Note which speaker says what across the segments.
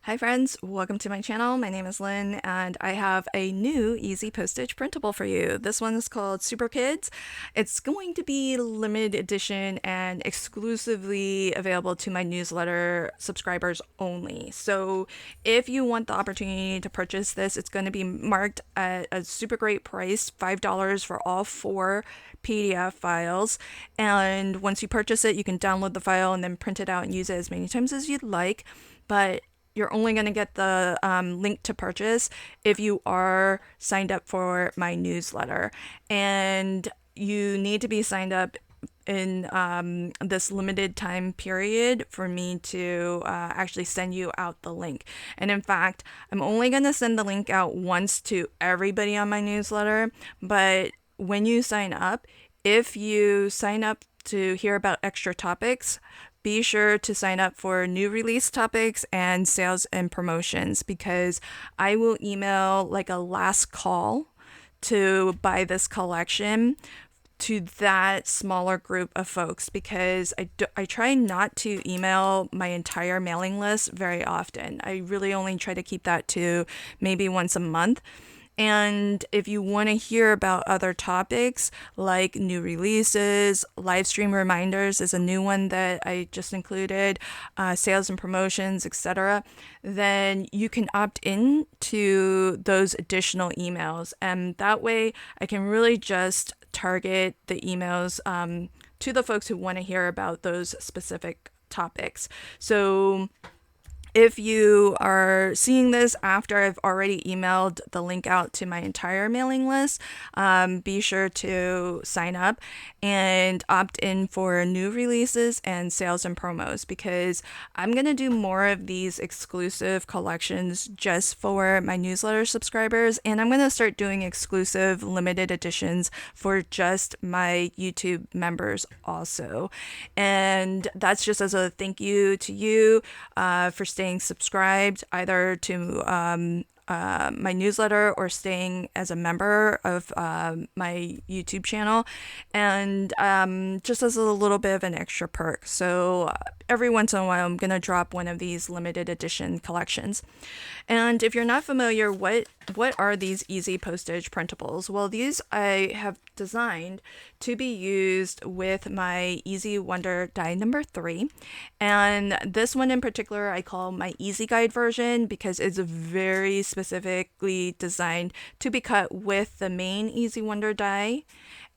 Speaker 1: Hi friends, welcome to my channel. My name is Lynn and I have a new easy postage printable for you. This one is called Super Kids. It's going to be limited edition and exclusively available to my newsletter subscribers only. So if you want the opportunity to purchase this, it's going to be marked at a super great price, $5 for all 4 PDF files. And once you purchase it, you can download the file and then print it out and use it as many times as you'd like. But you're only going to get the link to purchase if you are signed up for my newsletter. And you need to be signed up in this limited time period for me to actually send you out the link. And in fact, I'm only going to send the link out once to everybody on my newsletter. But when you sign up, if you sign up to hear about extra topics, be sure to sign up for new release topics and sales and promotions, because I will email like a last call to buy this collection to that smaller group of folks, because I try not to email my entire mailing list very often. I really only try to keep that to maybe once a month. And if you want to hear about other topics like new releases, live stream reminders is a new one that I just included, sales and promotions, etc., then you can opt in to those additional emails. And that way I can really just target the emails to the folks who want to hear about those specific topics. So if you are seeing this after I've already emailed the link out to my entire mailing list, be sure to sign up and opt in for new releases and sales and promos, because I'm going to do more of these exclusive collections just for my newsletter subscribers, and I'm going to start doing exclusive limited editions for just my YouTube members also. And that's just as a thank you to you for staying subscribed either to my newsletter or staying as a member of my YouTube channel, and just as a little bit of an extra perk. So every once in a while, I'm going to drop one of these limited edition collections. And if you're not familiar, what are these easy postage printables? Well, these I have designed to be used with my Easy Wonder die number 3. And this one in particular I call my Easy Guide version, because it's very specifically designed to be cut with the main Easy Wonder die.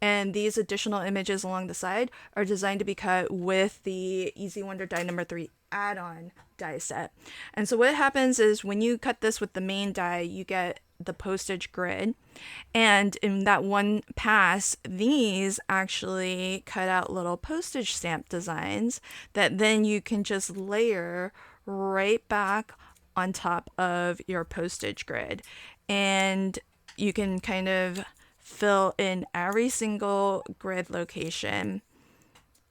Speaker 1: And these additional images along the side are designed to be cut with the Easy Wonder die number 3 add-on die set. And so what happens is when you cut this with the main die, you get the postage grid. And in that one pass, these actually cut out little postage stamp designs that then you can just layer right back on top of your postage grid. And you can kind of fill in every single grid location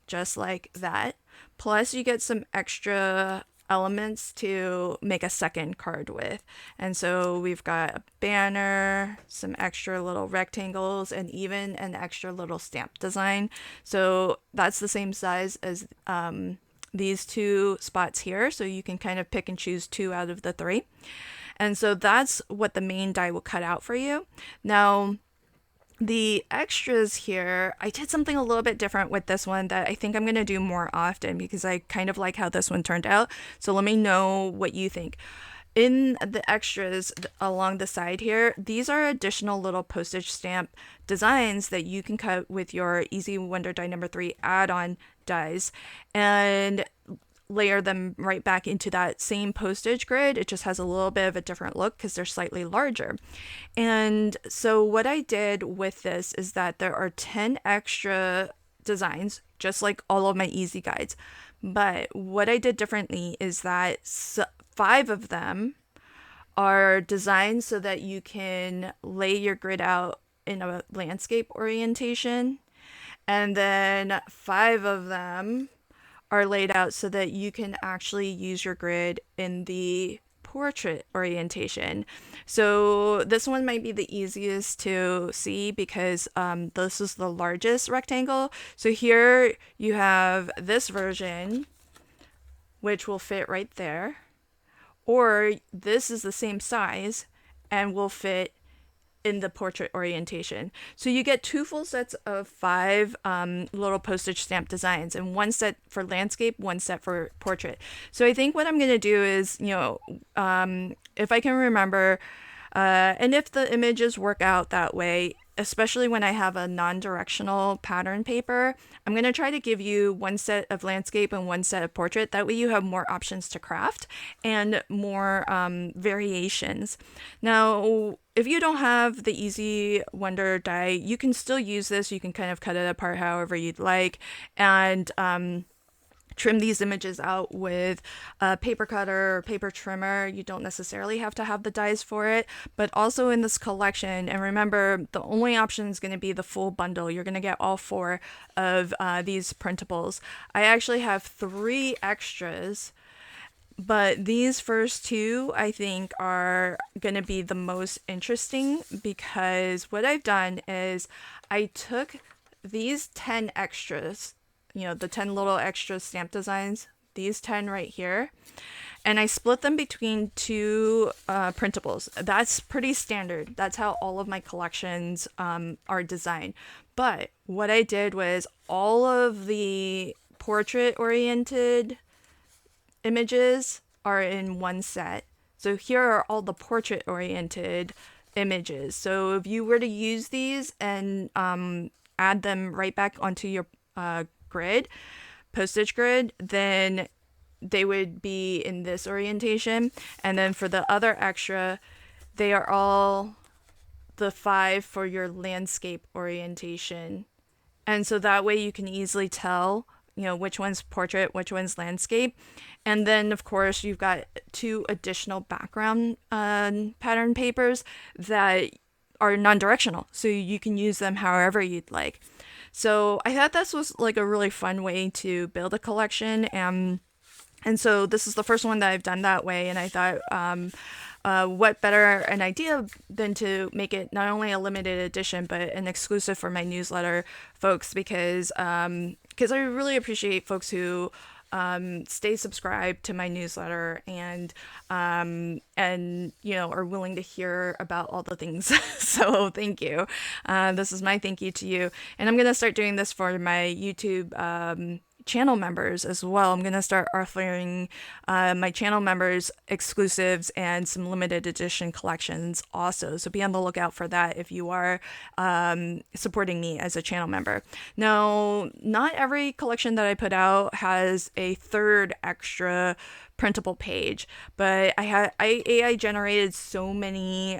Speaker 1: just like that. Plus you get some extra elements to make a second card with. And so we've got a banner, some extra little rectangles, and even an extra little stamp design. So that's the same size as these 2 spots here. So you can kind of pick and choose 2 out of the 3. And so that's what the main die will cut out for you. Now, the extras here, I did something a little bit different with this one that I think I'm going to do more often, because I kind of like how this one turned out. So let me know what you think. In the extras along the side here, these are additional little postage stamp designs that you can cut with your Easy Wonder die number 3 add-on dies and layer them right back into that same postage grid. It just has a little bit of a different look because they're slightly larger. And so what I did with this is that there are 10 extra designs, just like all of my easy guides. But what I did differently is that 5 of them are designed so that you can lay your grid out in a landscape orientation. And then 5 of them are laid out so that you can actually use your grid in the portrait orientation. So this one might be the easiest to see because this is the largest rectangle. So here you have this version, which will fit right there. or this is the same size and will fit in the portrait orientation. So you get 2 full sets of 5 little postage stamp designs, and 1 set for landscape, 1 set for portrait. So I think what I'm going to do is, if I can remember, and if the images work out that way, especially when I have a non-directional pattern paper, I'm going to try to give you 1 set of landscape and 1 set of portrait. That way you have more options to craft and more variations. Now, if you don't have the Easy Wonder die, you can still use this. You can kind of cut it apart however you'd like, and trim these images out with a paper cutter or paper trimmer. You don't necessarily have to have the dies for it, but also in this collection, and remember, the only option is going to be the full bundle. You're going to get all 4 of these printables. I actually have 3 extras, but these first 2 I think are going to be the most interesting, because what I've done is I took these 10 extras, the 10 little extra stamp designs, these 10 right here, and I split them between 2 printables. That's pretty standard. That's how all of my collections are designed. But what I did was all of the portrait-oriented images are in 1 set. So here are all the portrait-oriented images. So if you were to use these and add them right back onto your postage grid, then they would be in this orientation. And then for the other extra, they are all the 5 for your landscape orientation. And so that way you can easily tell, which one's portrait, which one's landscape. And then, of course, you've got 2 additional background pattern papers that are non-directional, so you can use them however you'd like. So I thought this was like a really fun way to build a collection, and so this is the first one that I've done that way, and I thought what better an idea than to make it not only a limited edition but an exclusive for my newsletter folks, because I really appreciate folks who stay subscribed to my newsletter and are willing to hear about all the things. So thank you. This is my thank you to you, and I'm gonna start doing this for my YouTube channel members as well. I'm going to start offering my channel members exclusives and some limited edition collections also. So be on the lookout for that if you are supporting me as a channel member. Now, not every collection that I put out has a 3rd extra printable page, but I AI generated so many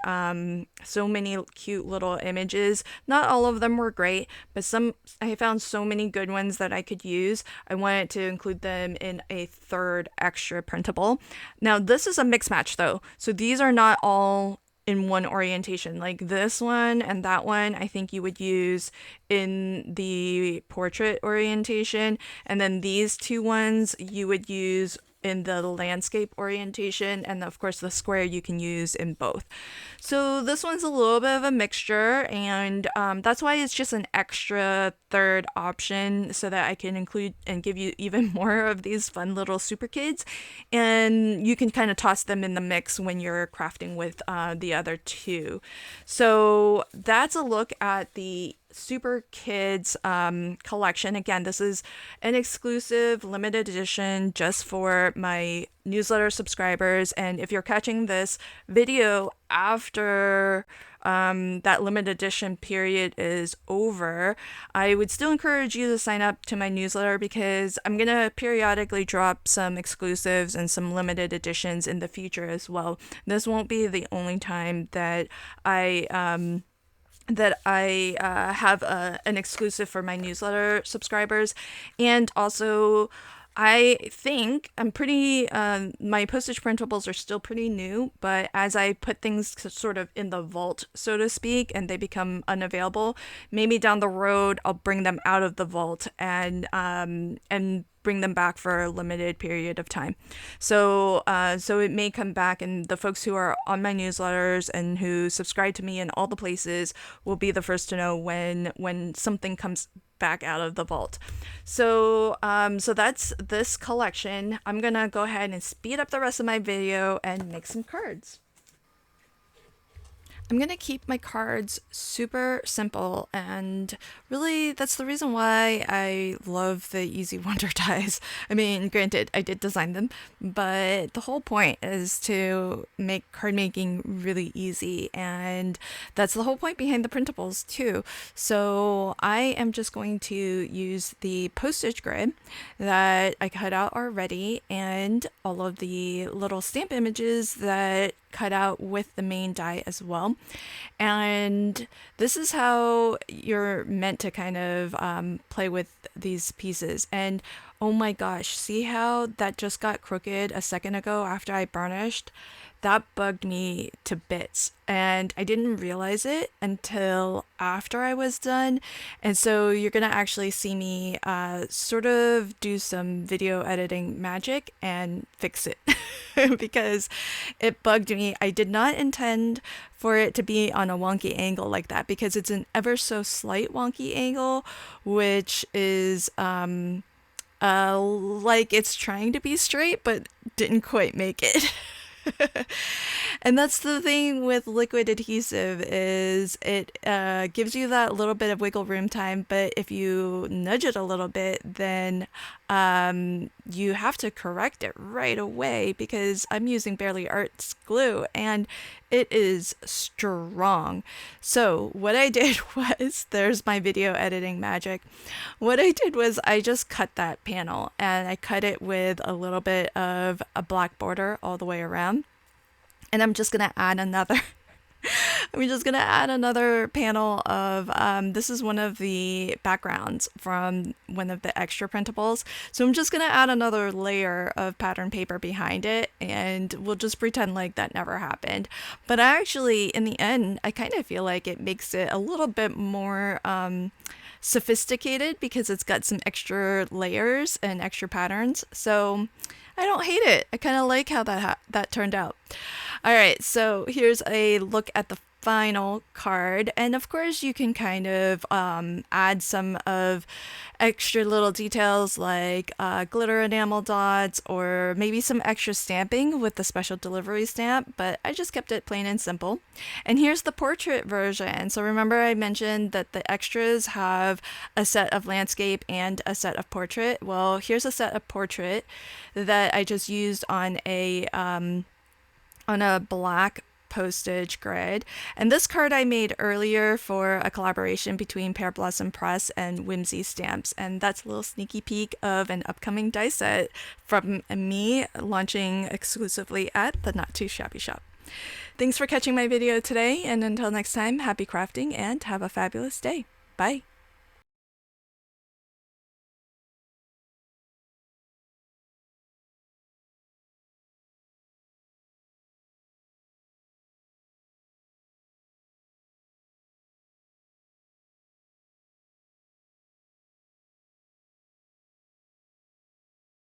Speaker 1: cute little images. Not all of them were great, but I found so many good ones that I could use. I wanted to include them in a 3rd extra printable. Now this is a mix match though, so these are not all in one orientation. Like this one and that one I think you would use in the portrait orientation, and then these 2 ones you would use in the landscape orientation, and of course the square you can use in both. So this one's a little bit of a mixture, and that's why it's just an extra 3rd option, so that I can include and give you even more of these fun little super kids, and you can kind of toss them in the mix when you're crafting with the other 2. So that's a look at the Super Kids collection. Again, this is an exclusive limited edition just for my newsletter subscribers, and if you're catching this video after that limited edition period is over, I would still encourage you to sign up to my newsletter, because I'm gonna periodically drop some exclusives and some limited editions in the future as well. This won't be the only time that I have an exclusive for my newsletter subscribers. And also, I think my postage printables are still pretty new, but as I put things sort of in the vault, so to speak, and they become unavailable, maybe down the road I'll bring them out of the vault and bring them back for a limited period of time. So it may come back, and the folks who are on my newsletters and who subscribe to me in all the places will be the first to know when something comes back out of the vault. So that's this collection. I'm gonna go ahead and speed up the rest of my video and make some cards. I'm going to keep my cards super simple, and really that's the reason why I love the Easy Wonder dies. I mean, granted, I did design them, but the whole point is to make card making really easy, and that's the whole point behind the printables too. So I am just going to use the postage grid that I cut out already and all of the little stamp images that cut out with the main die as well. And this is how you're meant to kind of play with these pieces. And oh my gosh, see how that just got crooked a second ago after I burnished? That bugged me to bits, and I didn't realize it until after I was done. And so you're gonna actually see me sort of do some video editing magic and fix it because it bugged me. I did not intend for it to be on a wonky angle like that, because it's an ever so slight wonky angle, which is like it's trying to be straight but didn't quite make it. And that's the thing with liquid adhesive, is it gives you that little bit of wiggle room time, but if you nudge it a little bit, then you have to correct it right away, because I'm using Barely Arts glue and it is strong. So what I did was, there's my video editing magic. What I did was I just cut that panel, and I cut it with a little bit of a black border all the way around. And I'm just gonna add another panel of this is one of the backgrounds from one of the extra printables. So I'm just gonna add another layer of pattern paper behind it, and we'll just pretend like that never happened. But actually, in the end, I kind of feel like it makes it a little bit more sophisticated, because it's got some extra layers and extra patterns. So I don't hate it. I kind of like how that turned out. All right, so here's a look at the final card, and of course you can kind of add some of extra little details like glitter enamel dots, or maybe some extra stamping with the special delivery stamp, but I just kept it plain and simple. And here's the portrait version. So remember I mentioned that the extras have a set of landscape and a set of portrait. Well, here's a set of portrait that I just used on a black postage grid. And this card I made earlier for a collaboration between Pear Blossom Press and Whimsy Stamps. And that's a little sneaky peek of an upcoming die set from me launching exclusively at the Not Too Shabby Shop. Thanks for catching my video today, and until next time, happy crafting and have a fabulous day. Bye.